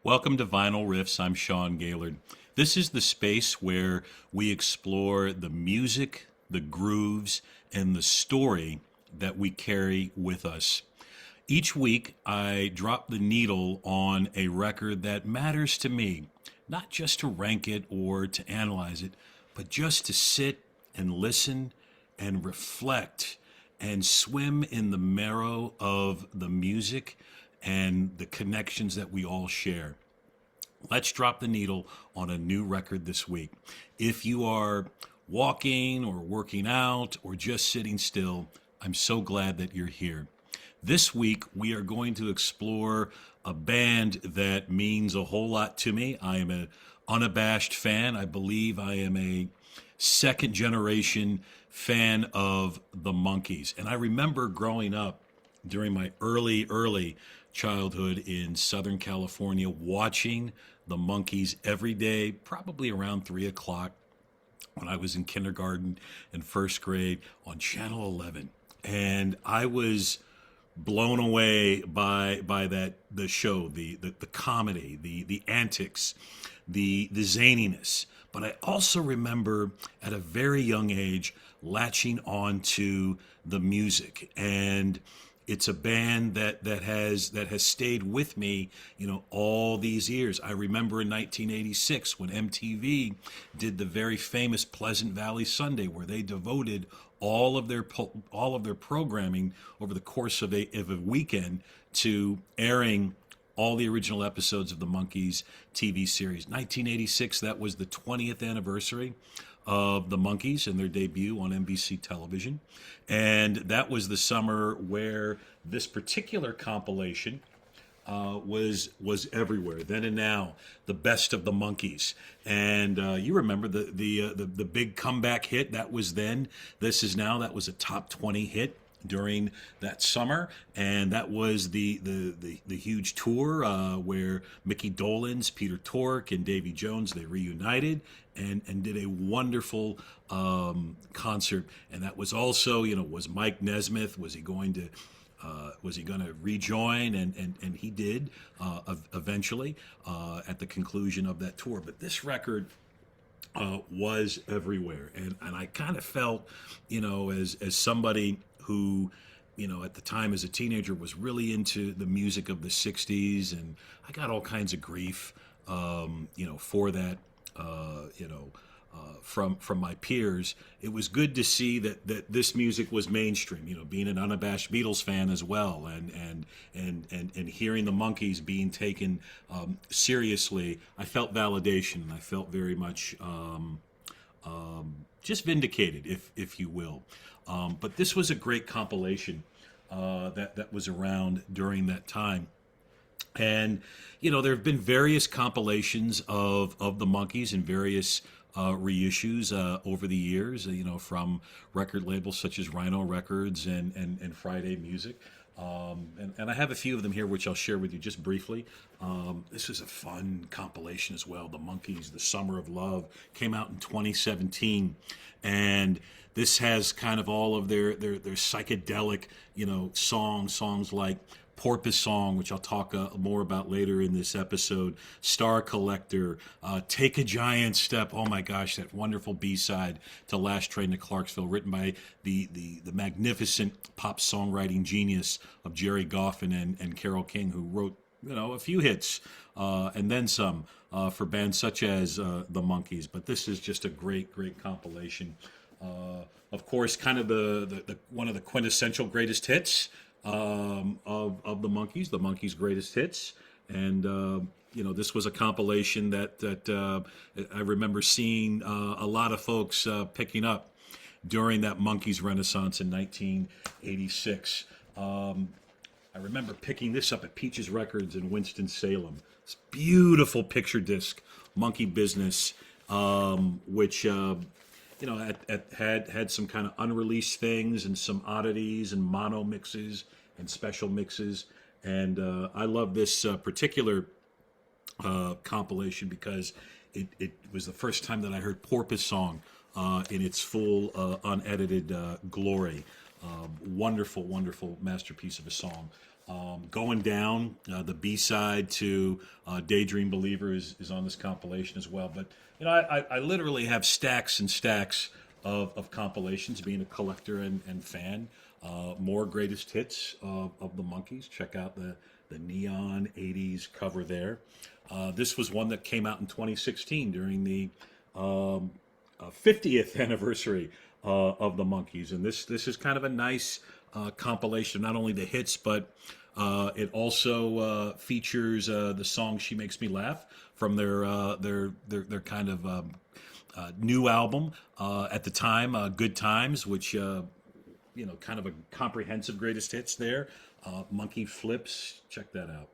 Welcome to Vinyl Riffs. I'm Sean Gaylord. This is the space where we explore the music, the grooves, and the story that we carry with us. Each week, I drop the needle on a record that matters to me, not just to rank it or to analyze it, but just to sit and listen and reflect and swim in the marrow of the music and the connections that we all share. Let's drop the needle on a new record this week. If you are walking or working out or just sitting still, I'm so glad that you're here. This week, we are going to explore a band that means a whole lot to me. I am an unabashed fan. I believe I am a second generation fan of the Monkees. And I remember growing up during my early childhood in Southern California, watching the Monkees every day, probably around 3 o'clock when I was in kindergarten and first grade on Channel 11. And I was blown away by the show, the comedy, the antics, the zaniness. But I also remember at a very young age latching on to the music, and it's a band that has stayed with me, all these years. I remember in 1986 when MTV did the very famous Pleasant Valley Sunday, where they devoted all of their programming over the course of a weekend to airing all the original episodes of the Monkees TV series. 1986, that was the 20th anniversary of the Monkees and their debut on NBC television. And that was the summer where this particular compilation was everywhere. Then and Now, the best of the Monkees, and you remember the big comeback hit that was then. This Is Now. That was a top 20 hit during that summer, and that was the huge tour where Mickey Dolenz, Peter Tork, and Davy Jones, they reunited and did a wonderful concert. And that was also, was Mike Nesmith, was he going to rejoin? And he did eventually at the conclusion of that tour. But this record was everywhere, and I kind of felt, as somebody who, at the time as a teenager was really into the music of the 60s, and I got all kinds of grief, for that, from my peers. It was good to see that this music was mainstream, being an unabashed Beatles fan as well, and hearing the Monkees being taken seriously. I felt validation, and I felt very much just vindicated, if you will. But this was a great compilation that was around during that time. And, there have been various compilations of the Monkees and various reissues over the years, from record labels such as Rhino Records and Friday Music. And I have a few of them here, which I'll share with you just briefly. This is a fun compilation as well. The Monkees, The Summer of Love, came out in 2017. And this has kind of all of their psychedelic, songs like Porpoise Song, which I'll talk more about later in this episode, Star Collector, Take a Giant Step. Oh my gosh, that wonderful B-side to Last Train to Clarksville, written by the magnificent pop songwriting genius of Jerry Goffin and Carole King, who wrote a few hits and then some for bands such as the Monkees. But this is just a great compilation. Of course, kind of the one of the quintessential greatest hits of the Monkees' greatest hits. And this was a compilation that I remember seeing a lot of folks picking up during that Monkees renaissance in 1986. I remember picking this up at Peaches Records in Winston-Salem. This beautiful picture disc, Monkey Business, which had some kind of unreleased things and some oddities and mono mixes and special mixes. And I love this particular compilation because it was the first time that I heard Porpoise Song in its full unedited glory. Wonderful masterpiece of a song. Going Down, the B-side to Daydream Believer is on this compilation as well. But, I literally have stacks and stacks of compilations, being a collector and fan. More greatest hits of the Monkees. Check out the neon 80s cover there. This was one that came out in 2016 during the 50th anniversary of the Monkees, and this is kind of a nice compilation. Not only the hits, but it also features the song "She Makes Me Laugh" from their kind of new album at the time, "Good Times," which kind of a comprehensive greatest hits there. Monkey Flips, check that out.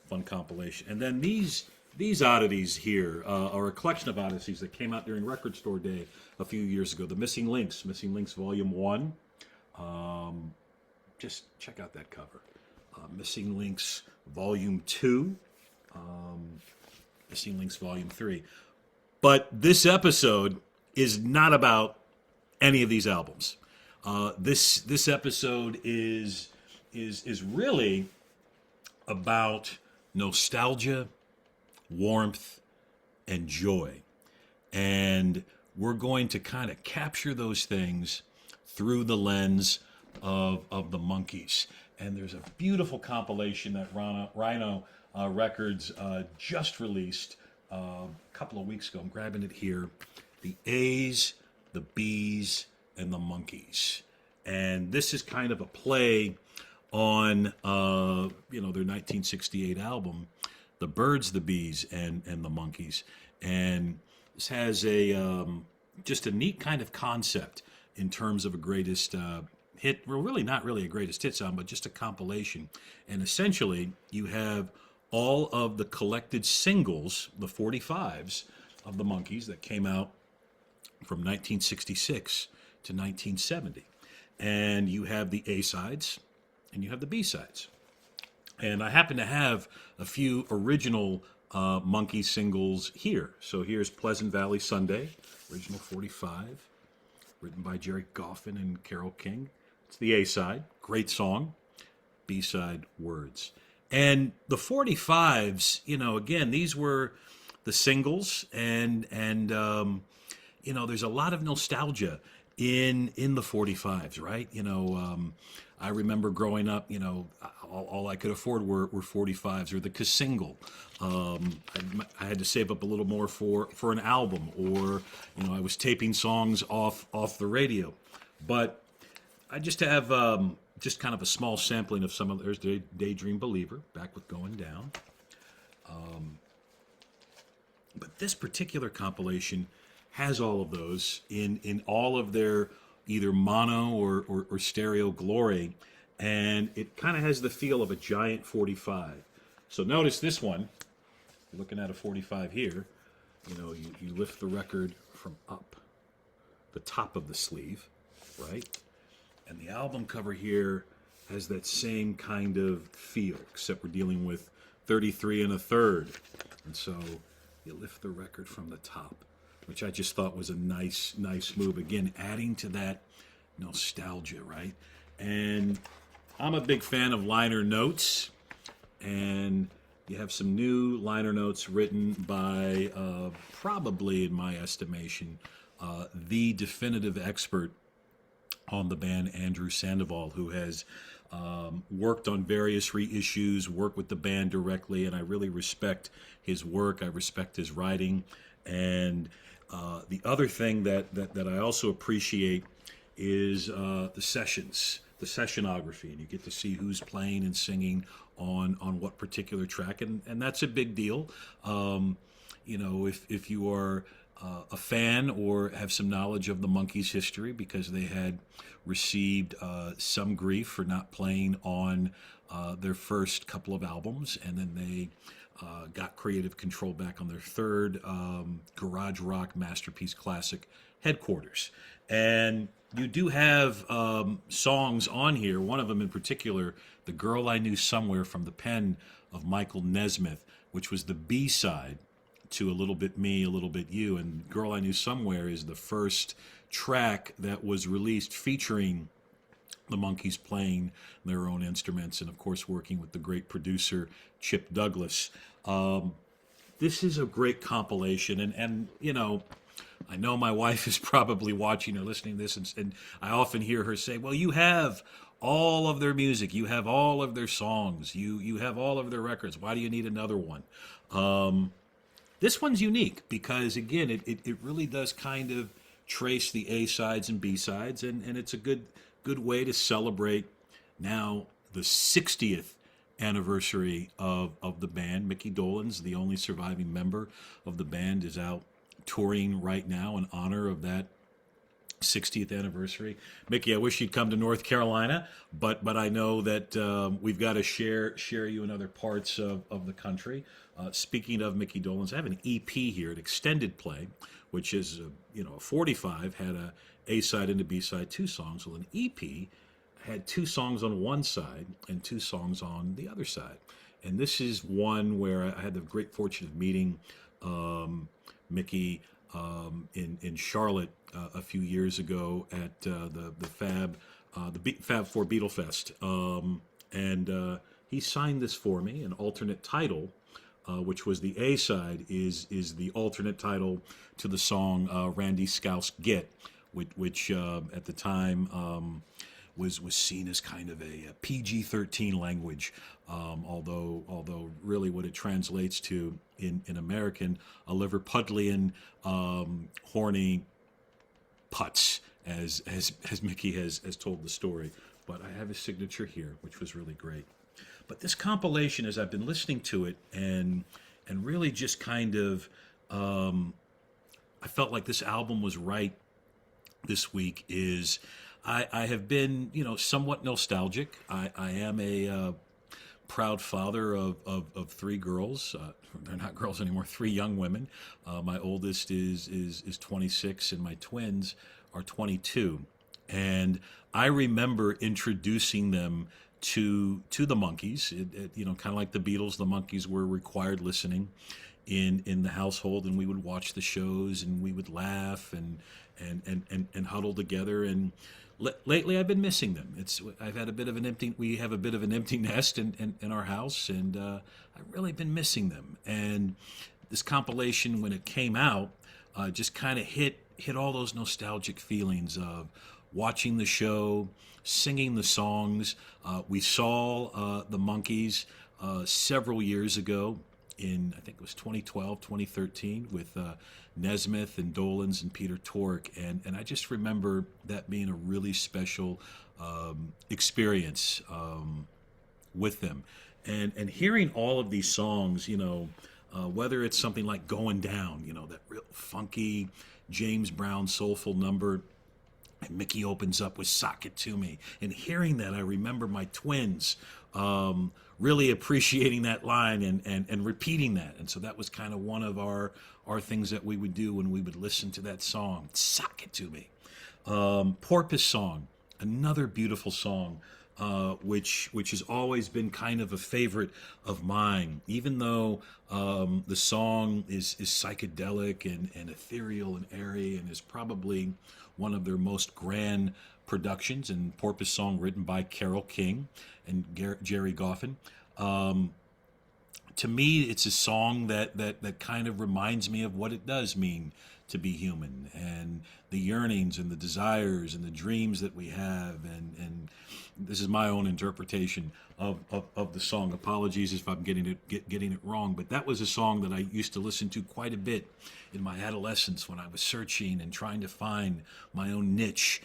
Fun compilation. And then these oddities here are a collection of oddities that came out during Record Store Day a few years ago. The Missing Links Volume 1. Just check out that cover. Missing Links Volume 2. Missing Links Volume 3. But this episode is not about any of these albums. This episode is really about nostalgia, warmth, and joy. And we're going to kind of capture those things through the lens of the Monkees. And there's a beautiful compilation that Rhino Records just released a couple of weeks ago. I'm grabbing it here. The A's, the B's, and the Monkees. And this is kind of a play on their 1968 album, The Birds, the Bees, and the Monkees. And this has just a neat kind of concept in terms of a greatest hit. Well, really not really a greatest hit song, but just a compilation. And essentially, you have all of the collected singles, the 45s of the Monkees that came out from 1966 to 1970. And you have the A-sides and you have the B-sides. And I happen to have a few original Monkee singles here. So here's Pleasant Valley Sunday, original 45, written by Jerry Goffin and Carole King. It's the A-side, great song. B-side, Words. And the 45s, again, these were the singles, and there's a lot of nostalgia in the 45s, right? I remember growing up, all I could afford were 45s or the single. I had to save up a little more for an album, or I was taping songs off the radio. But I just have just kind of a small sampling of some of. There's Daydream Believer, back with Going Down. But this particular compilation has all of those in all of their either mono or stereo glory, and it kind of has the feel of a giant 45. So notice this one. You're looking at a 45 here. You lift the record from up the top of the sleeve, right? And the album cover here has that same kind of feel, except we're dealing with 33 1/3. And so you lift the record from the top, which I just thought was a nice move. Again, adding to that nostalgia, right? And I'm a big fan of liner notes, and you have some new liner notes written by probably, in my estimation, the definitive expert on the band, Andrew Sandoval, who has worked on various reissues, worked with the band directly, and I really respect his work. I respect his writing. And the other thing that I also appreciate is the sessions, the sessionography, and you get to see who's playing and singing on what particular track, and that's a big deal. If you are a fan or have some knowledge of the Monkees' history, because they had received some grief for not playing on their first couple of albums, and then they got creative control back on their third garage rock masterpiece classic, Headquarters. And you do have songs on here, one of them in particular, The Girl I Knew Somewhere, from the pen of Michael Nesmith, which was the B-side to A Little Bit Me, A Little Bit You. And Girl I Knew Somewhere is the first track that was released featuring the Monkees playing their own instruments, and of course working with the great producer Chip Douglas. This is a great compilation, and I know my wife is probably watching or listening to this, and I often hear her say, "Well, you have all of their music, you have all of their songs, you have all of their records. Why do you need another one?" This one's unique because, again, it really does kind of trace the A sides and B sides, and it's a good way to celebrate now the 60th anniversary of the band. Mickey Dolenz, the only surviving member of the band, is out touring right now in honor of that 60th anniversary. Mickey, I wish you'd come to North Carolina, but I know that we've got to share you in other parts of the country. Speaking of Mickey Dolenz, I have an EP here, an extended play, which is a 45 had a A side and a B side, two songs. Well, an EP had two songs on one side and two songs on the other side. And this is one where I had the great fortune of meeting Mickey in Charlotte a few years ago at the Fab Four Beatle Fest, and he signed this for me. An alternate title, which was the A side, is the alternate title to the song "Randy Scouse Git," which at the time was seen as kind of a PG-13 language, although really what it translates to in American, a Liverpudlian, horny putz, as Mickey has told the story. But I have his signature here, which was really great. But this compilation, as I've been listening to it and really just kind of, I felt like this album was right this week. Is I have been, somewhat nostalgic. I am a proud father of three girls. They're not girls anymore. Three young women. My oldest is 26, and my twins are 22. And I remember introducing them to the Monkees. Kind of like the Beatles, the Monkees were required listening in the household, and we would watch the shows, and we would laugh and huddle together. And lately, I've been missing them. We have a bit of an empty nest in our house, and I've really been missing them. And this compilation, when it came out, just kind of hit all those nostalgic feelings of watching the show, singing the songs. We saw the Monkees several years ago in, I think it was 2012, 2013, with Nesmith and Dolenz and Peter Tork, and I just remember that being a really special experience with them, and hearing all of these songs, whether it's something like "Going Down," that real funky James Brown soulful number, and Mickey opens up with "Sock It To Me," and hearing that, I remember my twins really appreciating that line and repeating that. And so that was kind of one of our things that we would do when we would listen to that song, "Sock It To Me." Porpoise Song, another beautiful song, which has always been kind of a favorite of mine, even though the song is psychedelic and ethereal and airy, and is probably one of their most grand productions. And Porpoise Song, written by Carole King and Jerry Goffin. To me, it's a song that kind of reminds me of what it does mean to be human, and the yearnings and the desires and the dreams that we have. And this is my own interpretation of the song. Apologies if I'm getting it wrong, but that was a song that I used to listen to quite a bit in my adolescence when I was searching and trying to find my own niche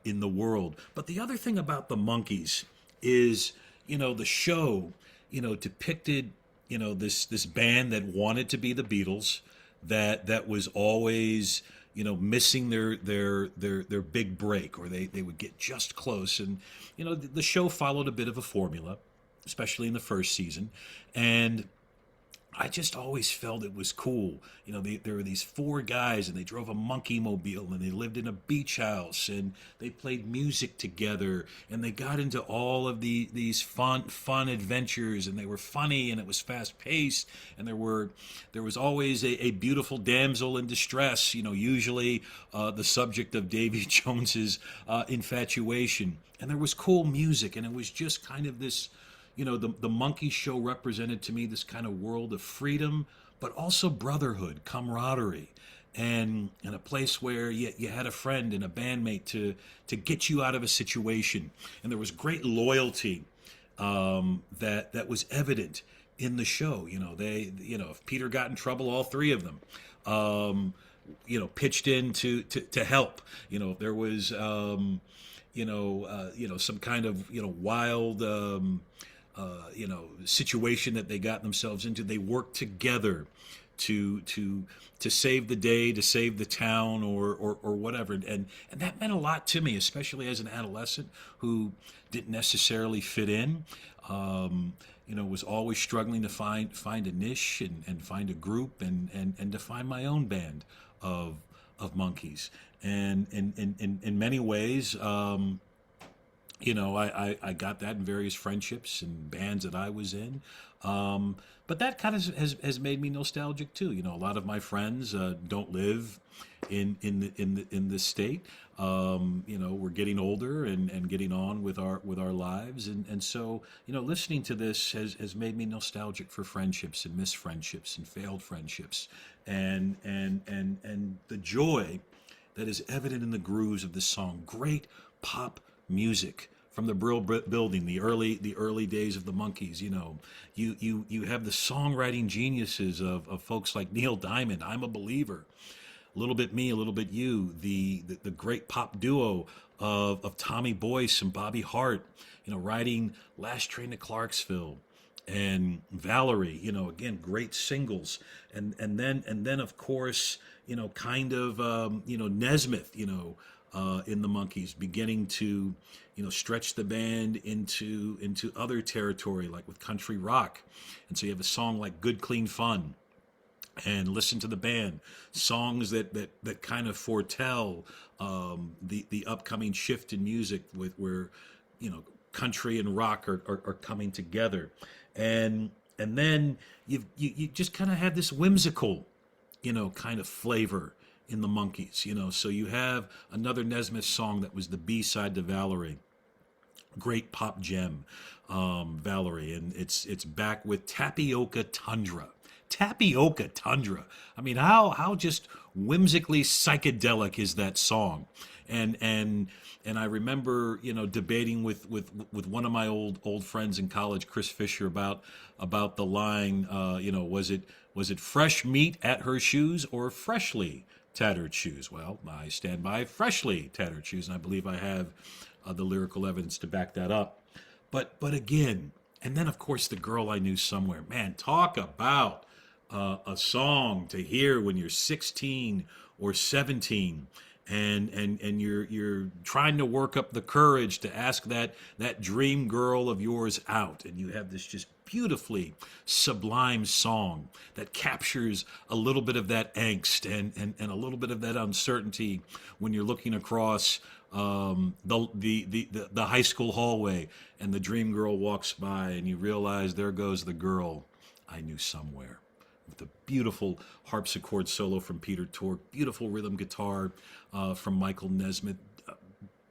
in the world. But the other thing about the Monkees is, the show, depicted, this band that wanted to be the Beatles, that was always, missing their big break, or they would get just close. And, the show followed a bit of a formula, especially in the first season. And I just always felt it was cool. There were these four guys, and they drove a monkey mobile, and they lived in a beach house, and they played music together, and they got into all of these fun adventures, and they were funny, and it was fast paced, and there was always a beautiful damsel in distress. Usually the subject of Davy Jones's infatuation, and there was cool music, and it was just kind of this the Monkey Show represented to me this kind of world of freedom, but also brotherhood, camaraderie, and a place where you had a friend and a bandmate to get you out of a situation. And there was great loyalty that was evident in the show. If Peter got in trouble, all three of them pitched in to help. There was some kind of wild situation that they got themselves into. They worked together to save the day, to save the town, or whatever. And that meant a lot to me, especially as an adolescent who didn't necessarily fit in. Was always struggling to find a niche and find a group and to find my own band of monkeys. And in many ways, I got that in various friendships and bands that I was in. But that kind of has made me nostalgic too. A lot of my friends don't live in this state. We're getting older and getting on with our lives, and so listening to this has made me nostalgic for friendships and missed friendships and failed friendships, and the joy that is evident in the grooves of this song. Great pop music from the Brill Building, the early days of the Monkees. You have the songwriting geniuses of folks like Neil Diamond, I'm a Believer, A Little Bit Me, A Little Bit You, the great pop duo of Tommy Boyce and Bobby Hart, writing Last Train to Clarksville, and Valerie, again, great singles, and then of course, Nesmith, in the Monkees, beginning to stretch the band into other territory, like with country rock. And so you have a song like Good Clean Fun and Listen to the Band, songs that kind of foretell the upcoming shift in music, where country and rock are coming together. And then you just kind of have this whimsical kind of flavor in the Monkees. So you have another Nesmith song that was the B-side to Valerie, great pop gem, Valerie, and it's back with Tapioca Tundra. Tapioca Tundra. I mean, how just whimsically psychedelic is that song? And I remember debating with one of my old friends in college, Chris Fisher, about the line. Was it fresh meat at her shoes or freshly tattered shoes? Well, I stand by freshly tattered shoes, and I believe I have the lyrical evidence to back that up. But again, and then of course, The Girl I Knew Somewhere. Man, talk about a song to hear when you're 16 or 17, and you're trying to work up the courage to ask that dream girl of yours out, and you have this just beautifully sublime song that captures a little bit of that angst and a little bit of that uncertainty when you're looking across the high school hallway, and the dream girl walks by, and you realize there goes the girl I knew somewhere. With the beautiful harpsichord solo from Peter Tork, beautiful rhythm guitar from Michael Nesmith,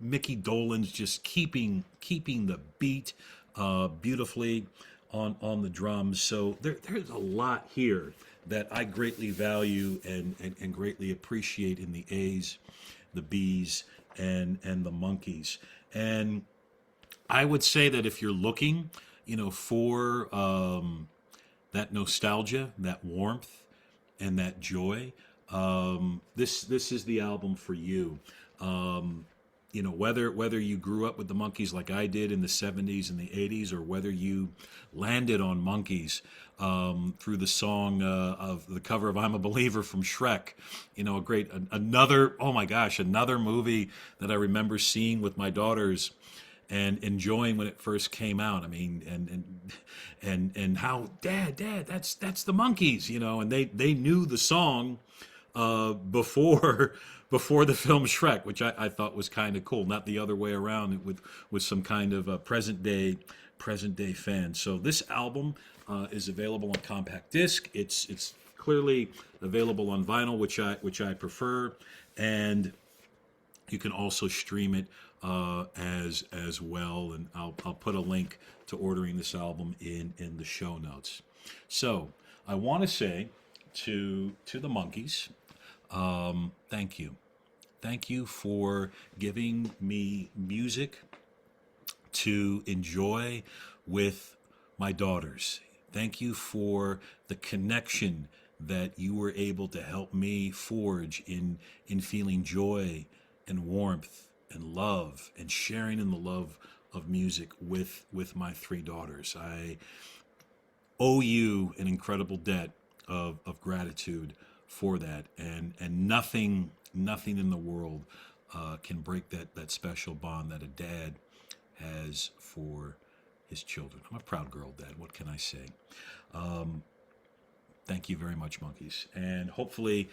Mickey Dolenz just keeping the beat beautifully on the drums. So there's a lot here that I greatly value and greatly appreciate in the A's, the B's, and the Monkees. And I would say that if you're looking, for that nostalgia, that warmth, and that joy, this is the album for you. Whether you grew up with the Monkees like I did in the 70s and the 80s, or whether you landed on Monkees through the song of the cover of I'm a Believer from Shrek, another movie that I remember seeing with my daughters and enjoying when it first came out. I mean, and how Dad, that's the Monkees, you know, and they knew the song before before the film Shrek, which I thought was kind of cool, not the other way around with some kind of present day fan. So this album is available on compact disc. It's clearly available on vinyl, which I prefer, and you can also stream it as well. And I'll put a link to ordering this album in the show notes. So I want to say to the Monkees, thank you. Thank you for giving me music to enjoy with my daughters. Thank you for the connection that you were able to help me forge in feeling joy and warmth and love and sharing in the love of music with my three daughters. I owe you an incredible debt of gratitude for that, and nothing in the world can break that special bond that a dad has for his children. I'm a proud girl dad. What can I say? Thank you very much, Monkees, and hopefully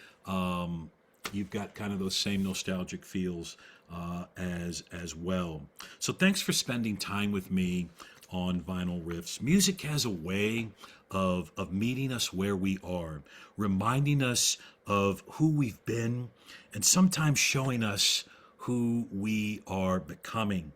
you've got kind of those same nostalgic feels as well. So thanks for spending time with me on Vinyl Riffs. Music has a way of meeting us where we are, reminding us of who we've been, and sometimes showing us who we are becoming.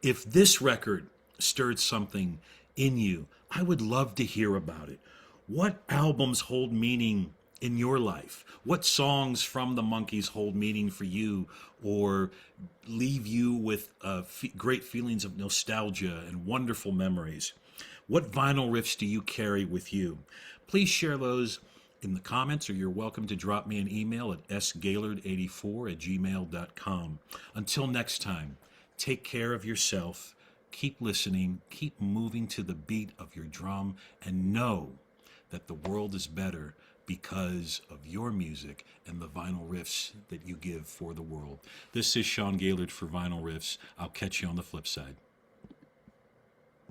If this record stirred something in you, I would love to hear about it. What albums hold meaning in your life? What songs from the Monkees hold meaning for you, or leave you with great feelings of nostalgia and wonderful memories? What vinyl riffs do you carry with you? Please share those in the comments, or you're welcome to drop me an email at sgaylord84@gmail.com. Until next time, take care of yourself, keep listening, keep moving to the beat of your drum, and know that the world is better because of your music and the vinyl riffs that you give for the world. This is Sean Gaylord for Vinyl Riffs. I'll catch you on the flip side.